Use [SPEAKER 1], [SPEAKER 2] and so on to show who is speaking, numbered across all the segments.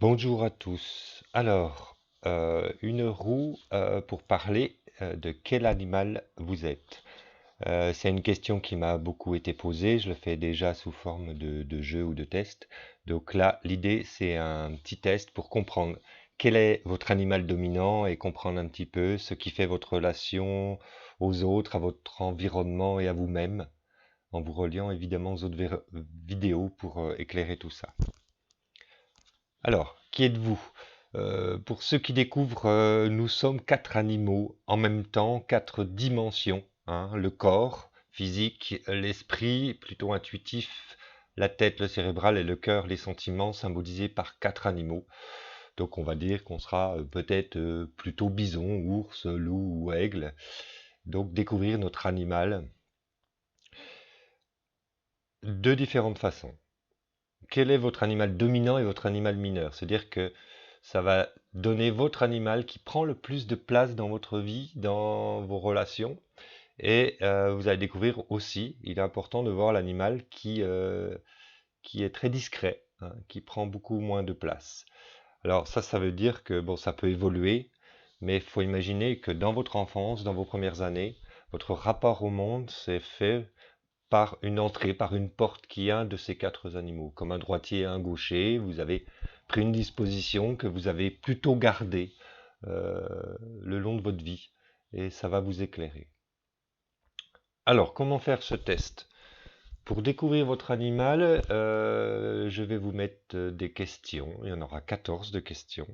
[SPEAKER 1] Bonjour à tous. Alors, une roue pour parler de quel animal vous êtes. C'est une question qui m'a beaucoup été posée. Je le fais déjà sous forme de jeu ou de test. Donc là, l'idée, c'est un petit test pour comprendre quel est votre animal dominant et comprendre un petit peu ce qui fait votre relation aux autres, à votre environnement et à vous-même, en vous reliant évidemment aux autres vidéos pour éclairer tout ça. Alors, qui êtes-vous? Pour ceux qui découvrent, nous sommes quatre animaux en même temps, quatre dimensions, hein. Le corps physique, l'esprit plutôt intuitif, la tête, le cérébral et le cœur, les sentiments symbolisés par quatre animaux. Donc on va dire qu'on sera peut-être plutôt bison, ours, loup ou aigle. Donc découvrir notre animal de différentes façons. Quel est votre animal dominant et votre animal mineur? C'est-à-dire que ça va donner votre animal qui prend le plus de place dans votre vie, dans vos relations. Et vous allez découvrir aussi, il est important de voir l'animal qui est très discret, hein, qui prend beaucoup moins de place. Alors ça veut dire que bon, ça peut évoluer, mais il faut imaginer que dans votre enfance, dans vos premières années, votre rapport au monde s'est fait par une entrée, par une porte qui est un de ces quatre animaux. Comme un droitier et un gaucher, vous avez pris une disposition que vous avez plutôt gardée euh, le long de votre vie, et ça va vous éclairer. Alors, comment faire ce test? Pour découvrir votre animal, je vais vous mettre des questions. Il y en aura 14 de questions.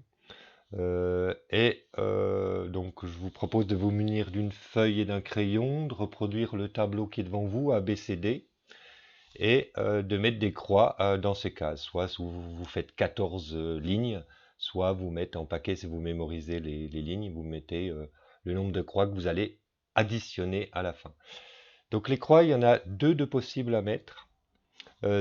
[SPEAKER 1] Donc, je vous propose de vous munir d'une feuille et d'un crayon, de reproduire le tableau qui est devant vous, A, B, C, D, et de mettre des croix dans ces cases. Soit vous faites 14 lignes, soit vous mettez en paquet, si vous mémorisez les lignes, vous mettez le nombre de croix que vous allez additionner à la fin. Donc les croix, il y en a deux de possibles à mettre.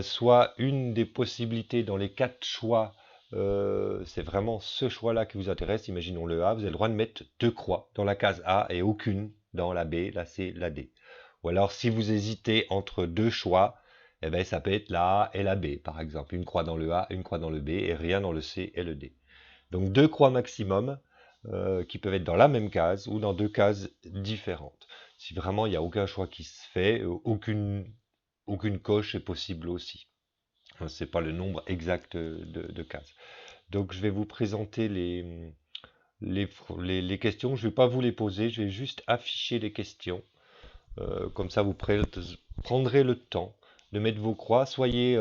[SPEAKER 1] Soit une des possibilités dans les quatre choix, c'est vraiment ce choix-là qui vous intéresse. Imaginons le A, vous avez le droit de mettre deux croix dans la case A et aucune dans la B, la C, la D. Ou alors si vous hésitez entre deux choix, eh ben, ça peut être la A et la B, par exemple. Une croix dans le A, une croix dans le B et rien dans le C et le D. Donc deux croix maximum qui peuvent être dans la même case ou dans deux cases différentes. Si vraiment il n'y a aucun choix qui se fait, aucune coche est possible aussi. C'est pas le nombre exact de cases. Donc je vais vous présenter les questions. Je ne vais pas vous les poser, je vais juste afficher les questions. Comme ça, vous prendrez le temps de mettre vos croix. Soyez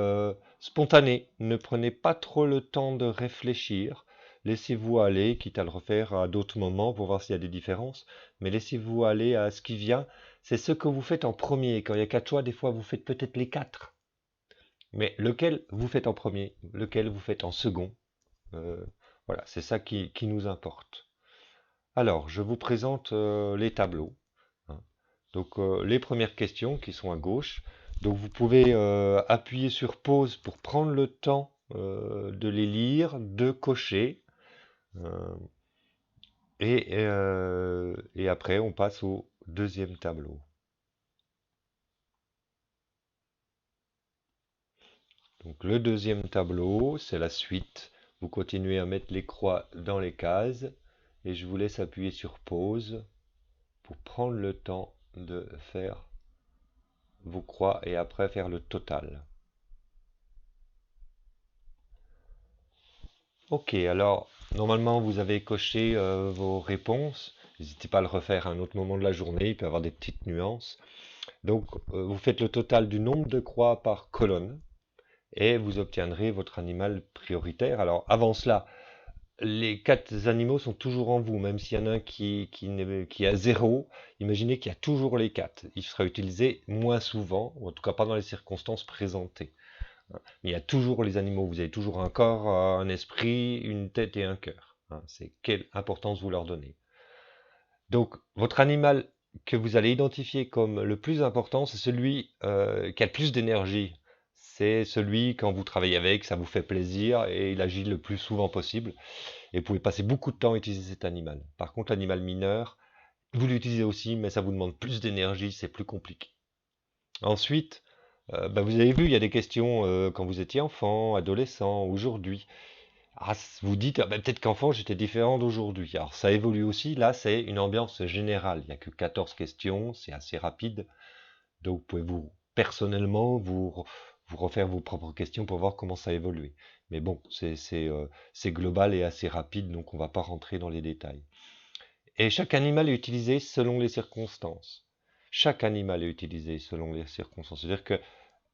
[SPEAKER 1] spontané. Ne prenez pas trop le temps de réfléchir. Laissez-vous aller, quitte à le refaire à d'autres moments pour voir s'il y a des différences. Mais laissez-vous aller à ce qui vient. C'est ce que vous faites en premier. Quand il y a quatre choix, des fois, vous faites peut-être les quatre. Mais lequel vous faites en premier, lequel vous faites en second, euh, voilà, c'est ça qui nous importe. Alors, je vous présente les tableaux, hein. Donc, les premières questions qui sont à gauche. Donc, vous pouvez appuyer sur pause pour prendre le temps de les lire, de cocher. euh, et après, on passe au deuxième tableau. Donc, le deuxième tableau, c'est la suite. Vous continuez à mettre les croix dans les cases. Et je vous laisse appuyer sur pause pour prendre le temps de faire vos croix et après faire le total. Ok, alors normalement vous avez coché vos réponses. N'hésitez pas à le refaire à un autre moment de la journée, il peut y avoir des petites nuances. Donc vous faites le total du nombre de croix par colonne et vous obtiendrez votre animal prioritaire. Alors avant cela, les quatre animaux sont toujours en vous, même s'il y en a un qui a zéro, imaginez qu'il y a toujours les quatre. Il sera utilisé moins souvent, ou en tout cas pas dans les circonstances présentées. Mais il y a toujours les animaux, vous avez toujours un corps, un esprit, une tête et un cœur. C'est quelle importance vous leur donnez. Donc votre animal que vous allez identifier comme le plus important, c'est celui qui a le plus d'énergie. C'est celui, quand vous travaillez avec, ça vous fait plaisir et il agit le plus souvent possible. Et vous pouvez passer beaucoup de temps à utiliser cet animal. Par contre, l'animal mineur, vous l'utilisez aussi, mais ça vous demande plus d'énergie, c'est plus compliqué. Ensuite, vous avez vu, il y a des questions quand vous étiez enfant, adolescent, aujourd'hui. Ah, vous dites, ah, ben, peut-être qu'enfant j'étais différent d'aujourd'hui. Alors ça évolue aussi, là c'est une ambiance générale. Il n'y a que 14 questions, c'est assez rapide. Donc vous pouvez personnellement, vous refaire vos propres questions pour voir comment ça a évolué. Mais bon, c'est global et assez rapide, donc on ne va pas rentrer dans les détails. Et chaque animal est utilisé selon les circonstances. Chaque animal est utilisé selon les circonstances. C'est-à-dire que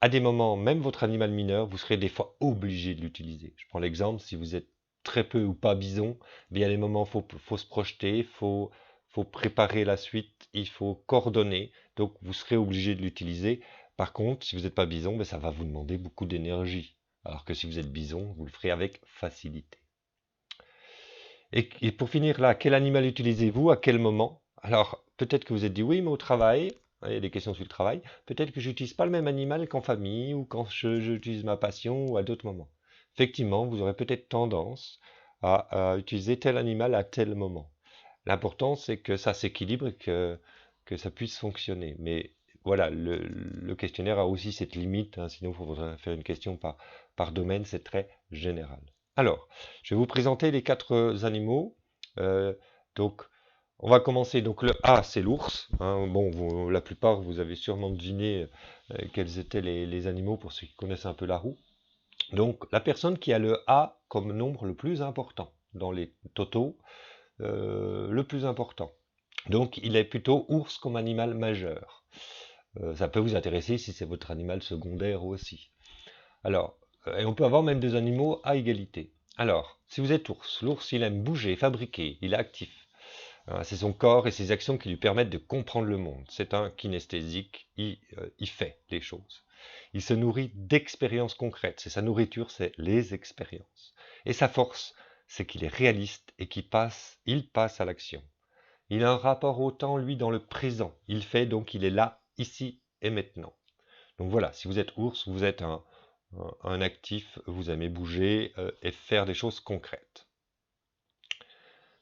[SPEAKER 1] à des moments, même votre animal mineur, vous serez des fois obligé de l'utiliser. Je prends l'exemple, si vous êtes très peu ou pas bison, mais il y a des moments où faut se projeter, faut préparer la suite, il faut coordonner, donc vous serez obligé de l'utiliser. Par contre, si vous n'êtes pas bison, ben, ça va vous demander beaucoup d'énergie. Alors que si vous êtes bison, vous le ferez avec facilité. Et pour finir là, quel animal utilisez-vous à quel moment? Alors, peut-être que vous êtes dit oui, mais au travail, hein, il y a des questions sur le travail, peut-être que j'utilise pas le même animal qu'en famille ou quand j'utilise ma passion ou à d'autres moments. Effectivement, vous aurez peut-être tendance à utiliser tel animal à tel moment. L'important, c'est que ça s'équilibre et que ça puisse fonctionner. Mais voilà, le questionnaire a aussi cette limite, hein, sinon il faudrait faire une question par domaine, c'est très général. Alors, je vais vous présenter les quatre animaux. Euh, donc, on va commencer. Donc, le A, c'est l'ours, hein. Bon, la plupart, vous avez sûrement deviné quels étaient les animaux pour ceux qui connaissent un peu la roue. Donc, la personne qui a le A comme nombre le plus important dans les totaux, le plus important. Donc, il est plutôt ours comme animal majeur. Ça peut vous intéresser si c'est votre animal secondaire aussi. Alors, et on peut avoir même des animaux à égalité. Alors, si vous êtes ours, l'ours, il aime bouger, fabriquer, il est actif. Hein, c'est son corps et ses actions qui lui permettent de comprendre le monde. C'est un kinesthésique, il fait des choses. Il se nourrit d'expériences concrètes. C'est sa nourriture, c'est les expériences. Et sa force, c'est qu'il est réaliste et il passe à l'action. Il a un rapport au temps, lui, dans le présent. Il fait, donc il est là, ici et maintenant. Donc voilà, si vous êtes ours, vous êtes un actif, vous aimez bouger et faire des choses concrètes.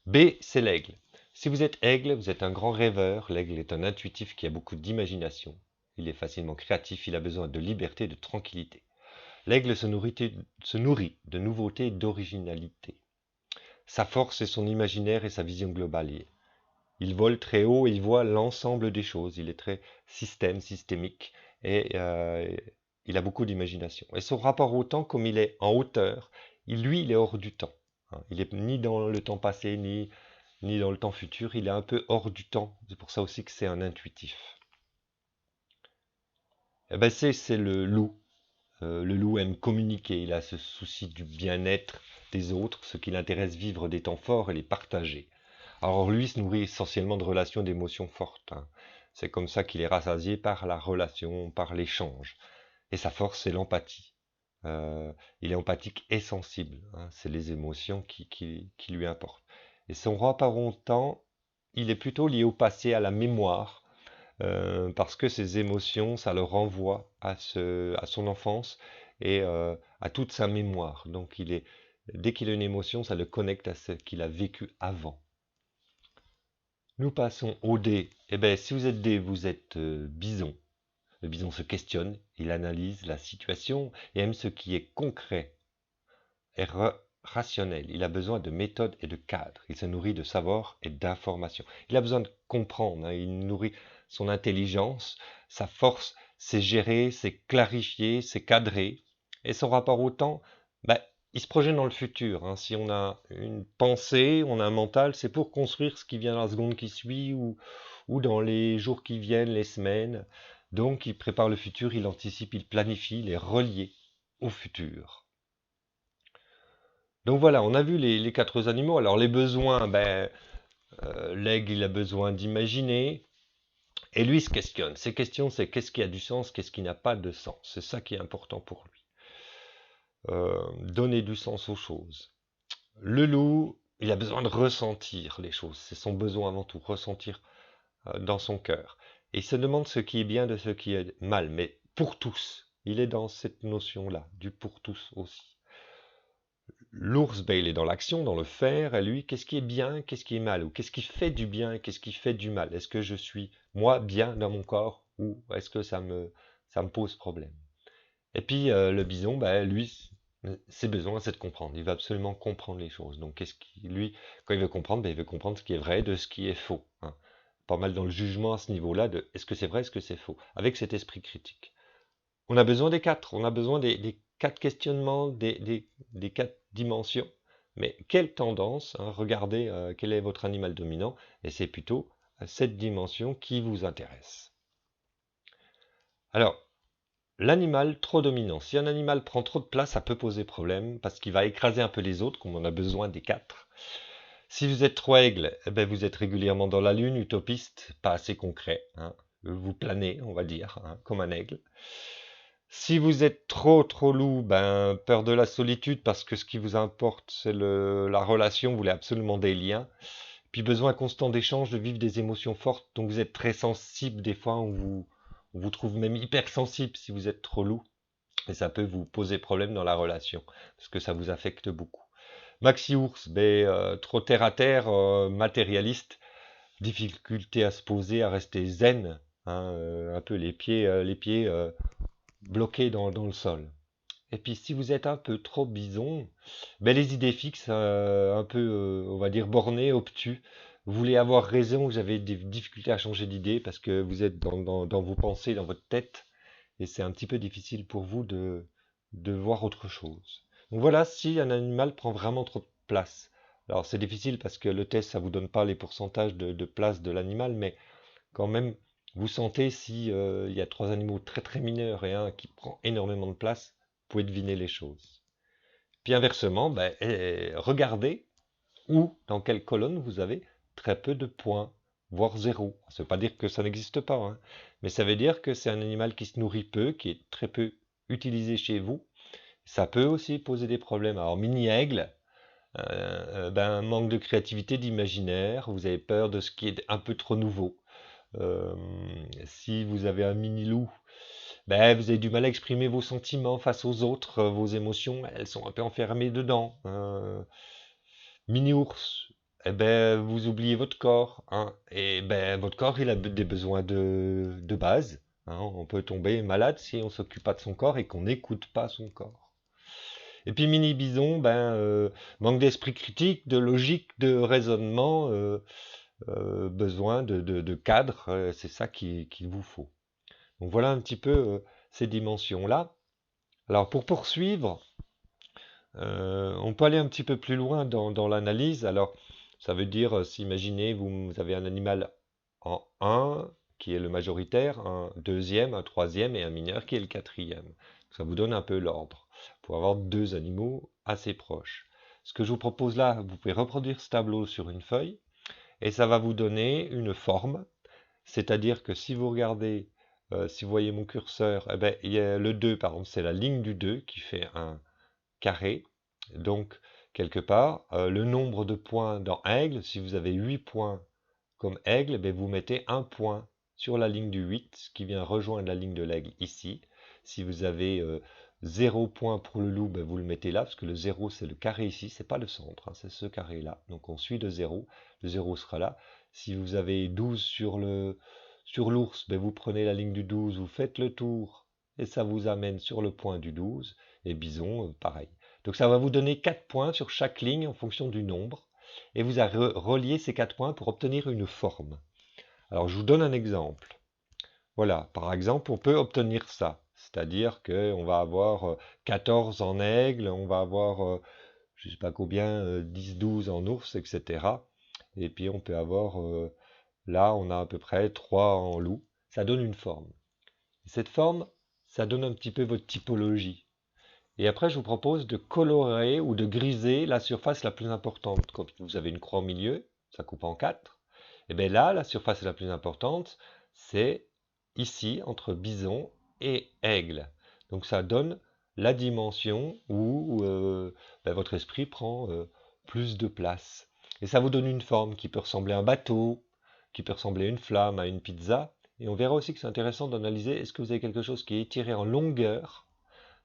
[SPEAKER 1] B, c'est l'aigle. Si vous êtes aigle, vous êtes un grand rêveur. L'aigle est un intuitif qui a beaucoup d'imagination. Il est facilement créatif, il a besoin de liberté et de tranquillité. L'aigle se nourrit de nouveautés et d'originalité. Sa force est son imaginaire et sa vision globale. Il vole très haut et il voit l'ensemble des choses. Il est très systémique et il a beaucoup d'imagination. Et son rapport au temps, comme il est en hauteur, il est hors du temps. Hein. Il est ni dans le temps passé, ni dans le temps futur. Il est un peu hors du temps. C'est pour ça aussi que c'est un intuitif. Eh ben c'est le loup. Le loup aime communiquer. Il a ce souci du bien-être des autres, ce qui l'intéresse vivre des temps forts et les partager. Alors lui se nourrit essentiellement de relations d'émotions fortes. Hein. C'est comme ça qu'il est rassasié par la relation, par l'échange. Et sa force, c'est l'empathie. Il est empathique et sensible. Hein. C'est les émotions qui lui importent. Et son rapport au temps, il est plutôt lié au passé, à la mémoire, parce que ses émotions, ça le renvoie à son enfance et à toute sa mémoire. Donc dès qu'il a une émotion, ça le connecte à ce qu'il a vécu avant. Nous passons au dé. Eh bien, si vous êtes dé, vous êtes bison. Le bison se questionne, il analyse la situation et aime ce qui est concret et rationnel. Il a besoin de méthodes et de cadres. Il se nourrit de savoir et d'informations. Il a besoin de comprendre. Hein. Il nourrit son intelligence. Sa force, c'est gérer, c'est clarifier, c'est cadrer. Et son rapport au temps, bah, il se projette dans le futur. Hein. Si on a une pensée, on a un mental, c'est pour construire ce qui vient dans la seconde qui suit ou dans les jours qui viennent, les semaines. Donc, il prépare le futur, il anticipe, il planifie, il est relié au futur. Donc voilà, on a vu les quatre animaux. Alors les besoins, l'aigle, il a besoin d'imaginer. Et lui il se questionne. Ses questions, c'est qu'est-ce qui a du sens, qu'est-ce qui n'a pas de sens. C'est ça qui est important pour lui. Donner du sens aux choses. Le loup, il a besoin de ressentir les choses. C'est son besoin avant tout, ressentir dans son cœur. Et il se demande ce qui est bien de ce qui est mal, mais pour tous. Il est dans cette notion-là, du pour tous aussi. L'ours, ben, il est dans l'action, dans le faire, et lui, qu'est-ce qui est bien, qu'est-ce qui est mal, ou qu'est-ce qui fait du bien et qu'est-ce qui fait du mal? Est-ce que je suis, moi, bien dans mon corps, ou est-ce que ça me pose problème? Et puis, le bison, ben, lui, Ses besoins, c'est de comprendre. Il va absolument comprendre les choses. Donc, lui, quand il veut comprendre, ben, il veut comprendre ce qui est vrai de ce qui est faux, hein. Pas mal dans le jugement à ce niveau-là de est-ce que c'est vrai, est-ce que c'est faux, avec cet esprit critique. On a besoin des quatre, on a besoin des quatre questionnements, des quatre dimensions. Mais quelle tendance, hein, regardez quel est votre animal dominant, et c'est plutôt cette dimension qui vous intéresse. Alors, l'animal trop dominant. Si un animal prend trop de place, ça peut poser problème parce qu'il va écraser un peu les autres, comme on a besoin des quatre. Si vous êtes trop aigle, eh ben vous êtes régulièrement dans la lune, utopiste, pas assez concret, hein. Vous planez, on va dire, hein, comme un aigle. Si vous êtes trop loup, ben peur de la solitude parce que ce qui vous importe c'est la relation, vous voulez absolument des liens. Puis besoin constant d'échange, de vivre des émotions fortes, donc vous êtes très sensible des fois, on vous trouve même hypersensible si vous êtes trop loup. Et ça peut vous poser problème dans la relation, parce que ça vous affecte beaucoup. Maxi ours, ben, trop terre à terre, matérialiste, difficulté à se poser, à rester zen, hein, un peu les pieds bloqués dans le sol. Et puis si vous êtes un peu trop bison, ben, les idées fixes, un peu, on va dire, bornées, obtus, vous voulez avoir raison, vous avez des difficultés à changer d'idée parce que vous êtes dans vos pensées, dans votre tête, et c'est un petit peu difficile pour vous de voir autre chose. Donc voilà, si un animal prend vraiment trop de place. Alors c'est difficile parce que le test, ça vous donne pas les pourcentages de place de l'animal, mais quand même, vous sentez si il y a trois animaux très mineurs et un qui prend énormément de place, vous pouvez deviner les choses. Puis inversement, ben, regardez où, dans quelle colonne vous avez très peu de points, voire zéro. Ça ne veut pas dire que ça n'existe pas, hein, mais ça veut dire que c'est un animal qui se nourrit peu, qui est très peu utilisé chez vous. Ça peut aussi poser des problèmes. Alors, mini-aigle, ben, manque de créativité, d'imaginaire, vous avez peur de ce qui est un peu trop nouveau. Euh, si vous avez un mini-loup, ben, vous avez du mal à exprimer vos sentiments face aux autres, vos émotions, elles sont un peu enfermées dedans, hein. Mini-ours, eh ben, vous oubliez votre corps, hein. Et ben, votre corps, il a des besoins de base, hein. On peut tomber malade si on s'occupe pas de son corps et qu'on n'écoute pas son corps. Et puis mini-bison, ben, manque d'esprit critique, de logique, de raisonnement, besoin de cadre, c'est ça qu'il vous faut. Donc voilà un petit peu ces dimensions-là. Alors pour poursuivre, on peut aller un petit peu plus loin dans l'analyse. Alors, ça veut dire, si imaginez, vous avez un animal en 1, qui est le majoritaire, un deuxième, un troisième et un mineur qui est le quatrième. Ça vous donne un peu l'ordre pour avoir deux animaux assez proches. Ce que je vous propose là, vous pouvez reproduire ce tableau sur une feuille et ça va vous donner une forme. C'est-à-dire que si vous regardez, si vous voyez mon curseur, eh ben, il y a le 2, par exemple, c'est la ligne du 2 qui fait un carré. Donc, quelque part, le nombre de points dans aigle, si vous avez 8 points comme aigle, ben vous mettez un point sur la ligne du 8 qui vient rejoindre la ligne de l'aigle ici. Si vous avez 0 point pour le loup, ben vous le mettez là, parce que le 0 c'est le carré ici, c'est pas le centre, hein, c'est ce carré-là. Donc on suit de 0, le 0 sera là. Si vous avez 12 sur l'ours, ben vous prenez la ligne du 12, vous faites le tour, et ça vous amène sur le point du 12. Et bison, pareil. Donc ça va vous donner 4 points sur chaque ligne en fonction du nombre. Et vous allez relier ces 4 points pour obtenir une forme. Alors je vous donne un exemple. Voilà, par exemple, on peut obtenir ça. C'est-à-dire qu'on va avoir 14 en aigle, on va avoir, je ne sais pas combien, 10, 12 en ours, etc. Et puis on peut avoir, là, on a à peu près 3 en loup. Ça donne une forme. Cette forme, ça donne un petit peu votre typologie. Et après, je vous propose de colorer ou de griser la surface la plus importante. Quand vous avez une croix au milieu, ça coupe en quatre. Et bien là, la surface la plus importante, c'est ici, entre bison et aigle. Donc ça donne la dimension où ben, votre esprit prend plus de place. Et ça vous donne une forme qui peut ressembler à un bateau, qui peut ressembler à une flamme, à une pizza. Et on verra aussi que c'est intéressant d'analyser, est-ce que vous avez quelque chose qui est étiré en longueur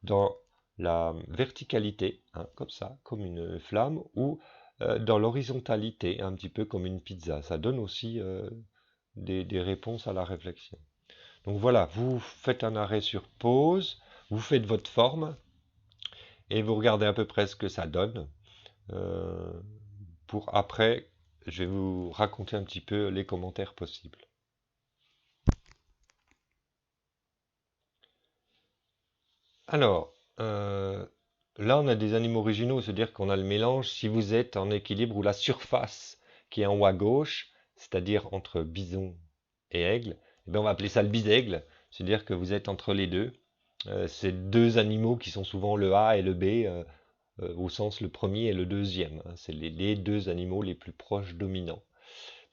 [SPEAKER 1] dans la verticalité, hein, comme ça, comme une flamme, ou dans l'horizontalité, un petit peu comme une pizza. Ça donne aussi des réponses à la réflexion. Donc voilà, vous faites un arrêt sur pause, vous faites votre forme, et vous regardez à peu près ce que ça donne. Euh, pour après, je vais vous raconter un petit peu les commentaires possibles. Alors, là, on a des animaux originaux, c'est-à-dire qu'on a le mélange. Si vous êtes en équilibre où la surface qui est en haut à gauche, c'est-à-dire entre bison et aigle, eh ben, on va appeler ça le bisaigle, c'est-à-dire que vous êtes entre les deux. C'est deux animaux qui sont souvent le A et le B, au sens le premier et le deuxième, hein. C'est les deux animaux les plus proches dominants.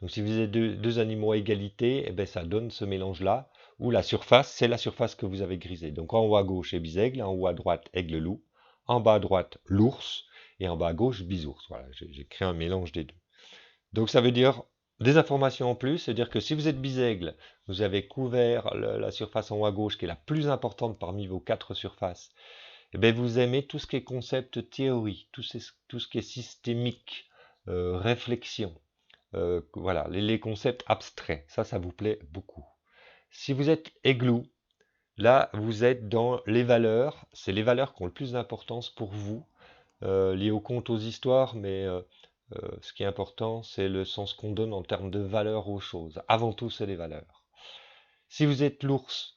[SPEAKER 1] Donc si vous avez deux animaux à égalité, eh ben, ça donne ce mélange-là, où la surface, c'est la surface que vous avez grisée. Donc en haut à gauche, c'est bisaigle, en haut à droite, aigle-loup, en bas à droite, l'ours, et en bas à gauche, bisours. Voilà, j'ai créé un mélange des deux. Donc ça veut dire des informations en plus, c'est-à-dire que si vous êtes bisaigle, vous avez couvert la surface en haut à gauche, qui est la plus importante parmi vos quatre surfaces, eh bien, vous aimez tout ce qui est concept théorie, tout ce qui est systémique, réflexion. Voilà, les concepts abstraits, ça vous plaît beaucoup. Si vous êtes aiglou, là, vous êtes dans les valeurs. C'est les valeurs qui ont le plus d'importance pour vous, liées aux contes, aux histoires, mais ce qui est important, c'est le sens qu'on donne en termes de valeur aux choses. Avant tout, c'est les valeurs. Si vous êtes l'ours,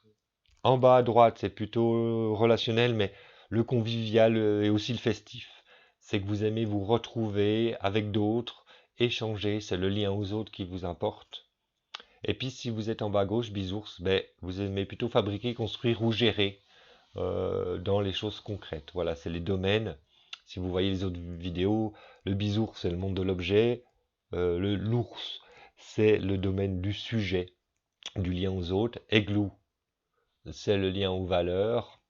[SPEAKER 1] en bas à droite, c'est plutôt relationnel, mais le convivial et aussi le festif. C'est que vous aimez vous retrouver avec d'autres, échanger, c'est le lien aux autres qui vous importe. Et puis si vous êtes en bas à gauche, bisours, ben, vous aimez plutôt fabriquer, construire ou gérer dans les choses concrètes. Voilà, c'est les domaines. Si vous voyez les autres vidéos, le bisours, c'est le monde de l'objet. L'ours, c'est le domaine du sujet, du lien aux autres. Aiglou, c'est le lien aux valeurs,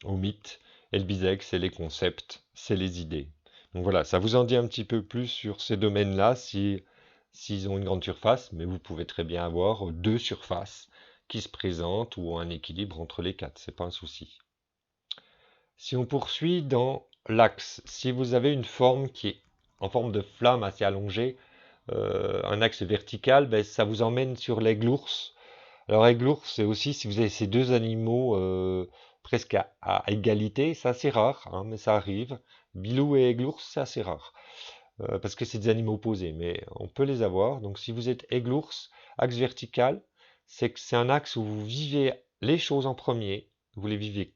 [SPEAKER 1] aux mythes. Et le bisect, c'est les concepts, c'est les idées. Donc voilà, ça vous en dit un petit peu plus sur ces domaines-là, s'ils ont une grande surface, mais vous pouvez très bien avoir deux surfaces qui se présentent ou un équilibre entre les quatre, c'est pas un souci. Si on poursuit dans l'axe, si vous avez une forme qui est en forme de flamme assez allongée, un axe vertical, ben, ça vous emmène sur l'aigle-ours. Alors aigle-ours, c'est aussi si vous avez ces deux animaux presque à égalité, c'est assez rare, hein, mais ça arrive. Bilou et aigle-ours, c'est assez rare, parce que c'est des animaux opposés, mais on peut les avoir. Donc si vous êtes aigle-ours, axe vertical, c'est que c'est un axe où vous vivez les choses en premier, vous les vivez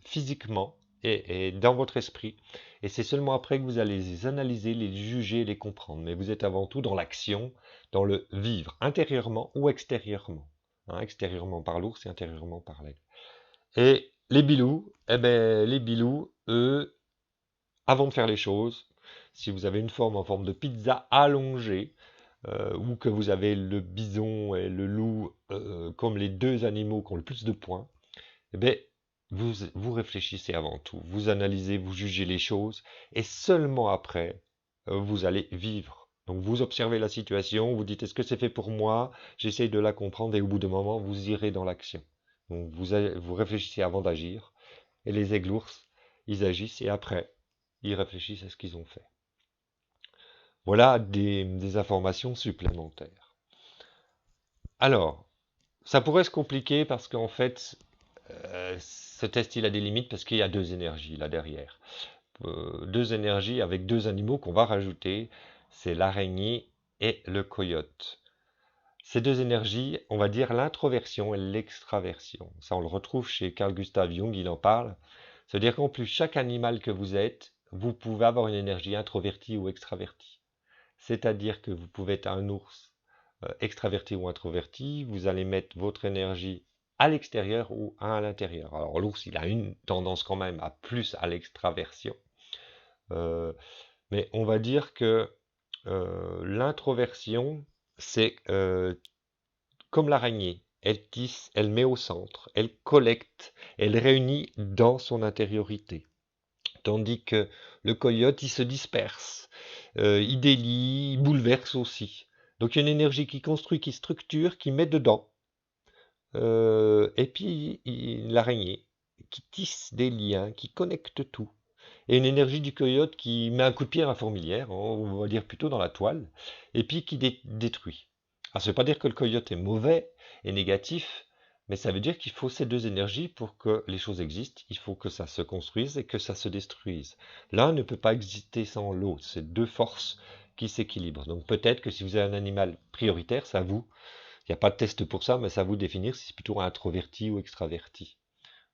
[SPEAKER 1] physiquement et dans votre esprit, et c'est seulement après que vous allez les analyser, les juger, les comprendre. Mais vous êtes avant tout dans l'action, dans le vivre, intérieurement ou extérieurement. Hein, extérieurement par l'ours et intérieurement par l'aigle. Et les bilous, eh ben, les bilous, eux, avant de faire les choses, si vous avez une forme en forme de pizza allongée, ou que vous avez le bison et le loup comme les deux animaux qui ont le plus de points, eh bien, vous réfléchissez avant tout, vous analysez, vous jugez les choses, et seulement après, vous allez vivre. Donc vous observez la situation, vous dites est-ce que c'est fait pour moi, j'essaye de la comprendre, et au bout d'un moment, vous irez dans l'action. Donc vous réfléchissez avant d'agir, et les aiglours, ils agissent, et après, ils réfléchissent à ce qu'ils ont fait. Voilà des informations supplémentaires. Alors, ça pourrait se compliquer parce qu'en fait, ce test il a des limites parce qu'il y a deux énergies là derrière. Deux énergies avec deux animaux qu'on va rajouter, c'est l'araignée et le coyote. Ces deux énergies, on va dire l'introversion et l'extraversion. Ça, on le retrouve chez Carl Gustav Jung, il en parle. C'est-à-dire qu'en plus, chaque animal que vous êtes, vous pouvez avoir une énergie introvertie ou extravertie. C'est-à-dire que vous pouvez être un ours extraverti ou introverti, vous allez mettre votre énergie à l'extérieur ou à l'intérieur. Alors l'ours, il a une tendance quand même à plus à l'extraversion. Mais on va dire que l'introversion, c'est comme l'araignée. Elle tisse, elle met au centre, elle collecte, elle réunit dans son intériorité. Tandis que le coyote, il se disperse, il délie, il bouleverse aussi. Donc il y a une énergie qui construit, qui structure, qui met dedans. Et puis l'araignée, qui tisse des liens, qui connecte tout. Et une énergie du coyote qui met un coup de pied à la fourmilière, on va dire plutôt dans la toile, et puis qui détruit. Alors ça ne veut pas dire que le coyote est mauvais et négatif, Mais ça veut dire qu'il faut ces deux énergies pour que les choses existent. Il faut que ça se construise et que ça se détruise. L'un ne peut pas exister sans l'autre. C'est deux forces qui s'équilibrent. Donc peut-être que si vous avez un animal prioritaire, ça vous, il n'y a pas de test pour ça, mais ça vous définir si c'est plutôt introverti ou extraverti.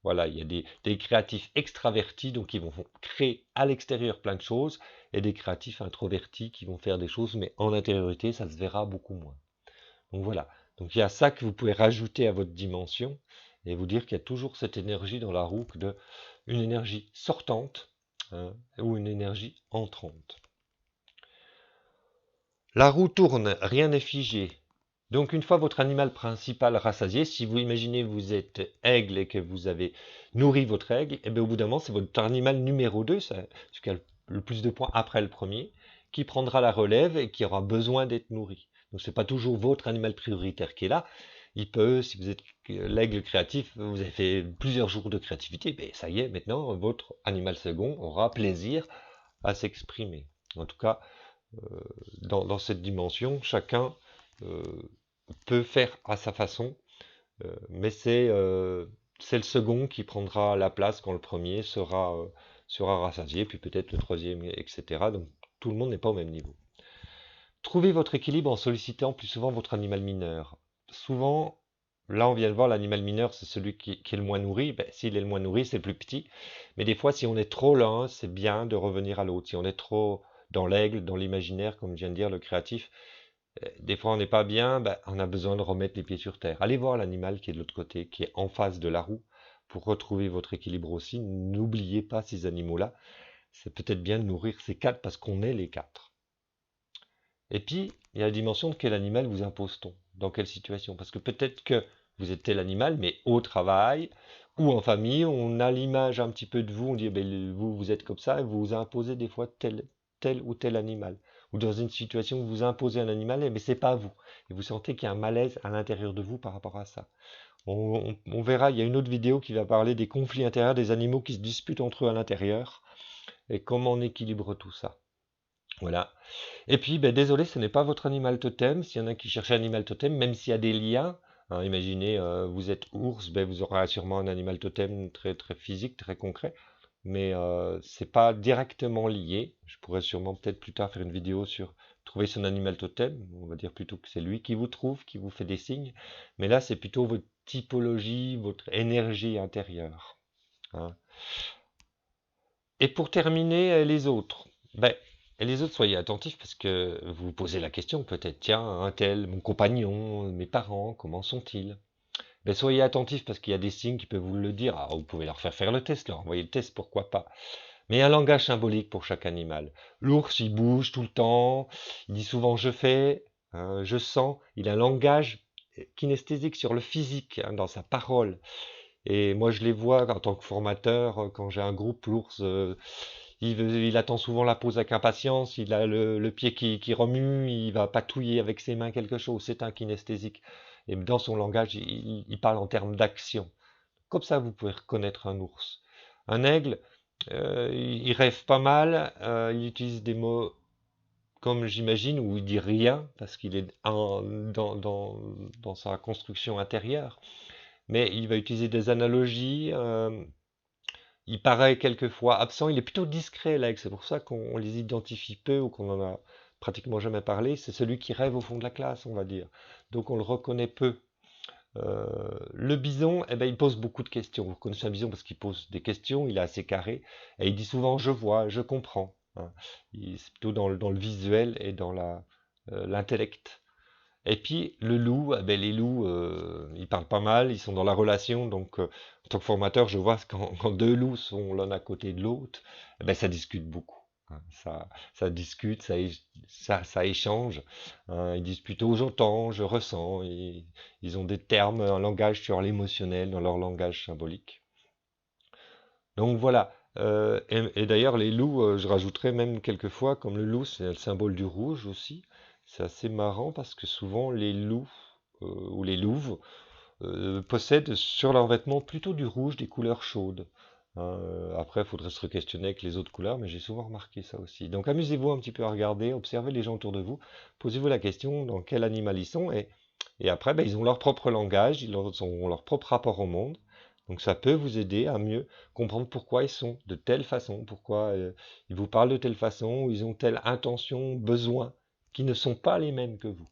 [SPEAKER 1] Voilà, il y a des créatifs extravertis, donc qui vont créer à l'extérieur plein de choses, et des créatifs introvertis qui vont faire des choses, mais en intériorité, ça se verra beaucoup moins. Donc voilà. Donc il y a ça que vous pouvez rajouter à votre dimension et vous dire qu'il y a toujours cette énergie dans la roue de une énergie sortante, hein, ou une énergie entrante. La roue tourne, rien n'est figé. Donc une fois votre animal principal rassasié, si vous imaginez vous êtes aigle et que vous avez nourri votre aigle, et bien au bout d'un moment c'est votre animal numéro 2, celui qui a le plus de points après le premier, qui prendra la relève et qui aura besoin d'être nourri. Donc c'est pas toujours votre animal prioritaire qui est là. Il peut, si vous êtes l'aigle créatif, vous avez fait plusieurs jours de créativité, ben ça y est, maintenant votre animal second aura plaisir à s'exprimer. En tout cas, dans cette dimension, chacun euh, peut faire à sa façon, mais c'est le second qui prendra la place quand le premier sera rassasié, puis peut-être le troisième, etc. Donc tout le monde n'est pas au même niveau. Trouvez votre équilibre en sollicitant plus souvent votre animal mineur. Souvent, là on vient de voir l'animal mineur, c'est celui qui est le moins nourri. Ben, s'il est le moins nourri, c'est le plus petit. Mais des fois, si on est trop l'un, c'est bien de revenir à l'autre. Si on est trop dans l'aigle, dans l'imaginaire, comme je viens de dire, le créatif, des fois on n'est pas bien, ben, on a besoin de remettre les pieds sur terre. Allez voir l'animal qui est de l'autre côté, qui est en face de la roue, pour retrouver votre équilibre aussi. N'oubliez pas ces animaux-là. C'est peut-être bien de nourrir ces quatre parce qu'on est les quatre. Et puis, il y a la dimension de quel animal vous impose-t-on, dans quelle situation. Parce que peut-être que vous êtes tel animal, mais au travail ou en famille, on a l'image un petit peu de vous, on dit, eh ben, vous êtes comme ça, et vous vous imposez des fois tel ou tel animal. Ou dans une situation où vous imposez un animal, mais c'est pas vous. Et vous sentez qu'il y a un malaise à l'intérieur de vous par rapport à ça. On verra, il y a une autre vidéo qui va parler des conflits intérieurs des animaux qui se disputent entre eux à l'intérieur, et comment on équilibre tout ça. Voilà. Et puis, ben, désolé, ce n'est pas votre animal totem. S'il y en a qui cherchent un animal totem, même s'il y a des liens, hein, imaginez, vous êtes ours, ben, vous aurez sûrement un animal totem très, très physique, très concret, mais c'est pas directement lié. Je pourrais sûrement peut-être plus tard faire une vidéo sur trouver son animal totem. On va dire plutôt que c'est lui qui vous trouve, qui vous fait des signes. Mais là, c'est plutôt votre typologie, votre énergie intérieure, hein. Et pour terminer, les autres. Ben, et les autres, soyez attentifs parce que vous vous posez la question peut-être, tiens, un tel, mon compagnon, mes parents, comment sont-ils? Ben, soyez attentifs parce qu'il y a des signes qui peuvent vous le dire. Alors, vous pouvez leur faire le test, leur envoyer le test, pourquoi pas. Mais il y a un langage symbolique pour chaque animal. L'ours, il bouge tout le temps, il dit souvent je fais, hein, je sens. Il a un langage kinesthésique sur le physique, hein, dans sa parole. Et moi, je les vois en tant que formateur, quand j'ai un groupe, l'ours, il attend souvent la pause avec impatience, il a le pied qui remue, il va patouiller avec ses mains quelque chose, c'est un kinesthésique. Et dans son langage, il parle en termes d'action. Comme ça, vous pouvez reconnaître un ours. Un aigle, il rêve pas mal, il utilise des mots comme j'imagine, où il dit rien, parce qu'il est dans sa construction intérieure, mais il va utiliser des analogies. Il paraît quelquefois absent. Il est plutôt discret, l'aigle. C'est pour ça qu'on les identifie peu ou qu'on en a pratiquement jamais parlé. C'est celui qui rêve au fond de la classe, on va dire. Donc on le reconnaît peu. Le bison, eh ben, il pose beaucoup de questions. Vous connaissez un bison parce qu'il pose des questions, il est assez carré, et il dit souvent je vois, je comprends, hein. C'est plutôt dans le visuel et dans l'intellect. Et puis le loup, eh ben, les loups, ils parlent pas mal, ils sont dans la relation, donc en tant que formateur, je vois que quand deux loups sont l'un à côté de l'autre, eh ben, ça discute beaucoup, hein. Ça discute, ça échange, hein. Ils disent plutôt j'entends, je ressens, ils ont des termes, un langage sur l'émotionnel dans leur langage symbolique. Donc voilà. Et d'ailleurs, les loups, je rajouterais même quelquefois, comme le loup, c'est le symbole du rouge aussi. C'est assez marrant parce que souvent les loups ou les louves possèdent sur leurs vêtements plutôt du rouge, des couleurs chaudes, hein. Après, il faudrait se questionner avec les autres couleurs, mais j'ai souvent remarqué ça aussi. Donc amusez-vous un petit peu à regarder, observez les gens autour de vous, posez-vous la question dans quel animal ils sont, et Et après, ben, ils ont leur propre langage, ont leur propre rapport au monde. Donc ça peut vous aider à mieux comprendre pourquoi ils sont de telle façon, pourquoi ils vous parlent de telle façon, ou ils ont telle intention, besoin, qui ne sont pas les mêmes que vous.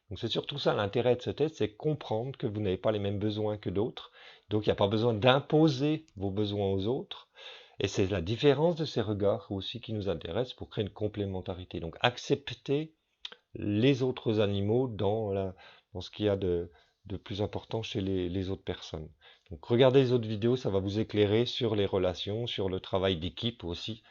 [SPEAKER 1] Donc c'est surtout ça l'intérêt de ce test, c'est comprendre que vous n'avez pas les mêmes besoins que d'autres. Donc il n'y a pas besoin d'imposer vos besoins aux autres. Et c'est la différence de ces regards aussi qui nous intéresse pour créer une complémentarité. Donc accepter les autres animaux dans ce qu'il y a de plus important chez les autres personnes. Donc regardez les autres vidéos, ça va vous éclairer sur les relations, sur le travail d'équipe aussi,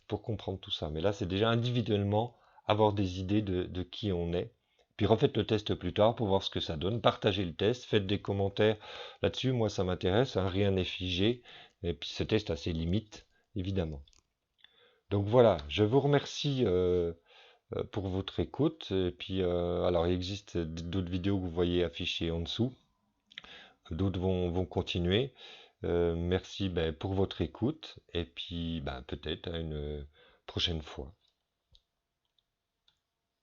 [SPEAKER 1] pour comprendre tout ça. Mais là, c'est déjà individuellement avoir des idées de qui on est. Puis refaites le test plus tard pour voir ce que ça donne. Partagez le test, faites des commentaires là-dessus. Moi, ça m'intéresse, hein, rien n'est figé. Et puis ce test a ses limites, évidemment. Donc voilà, je vous remercie pour votre écoute. Et puis, alors, il existe d'autres vidéos que vous voyez affichées en dessous. D'autres vont continuer. Merci ben, pour votre écoute. Et puis, ben, peut-être à une prochaine fois.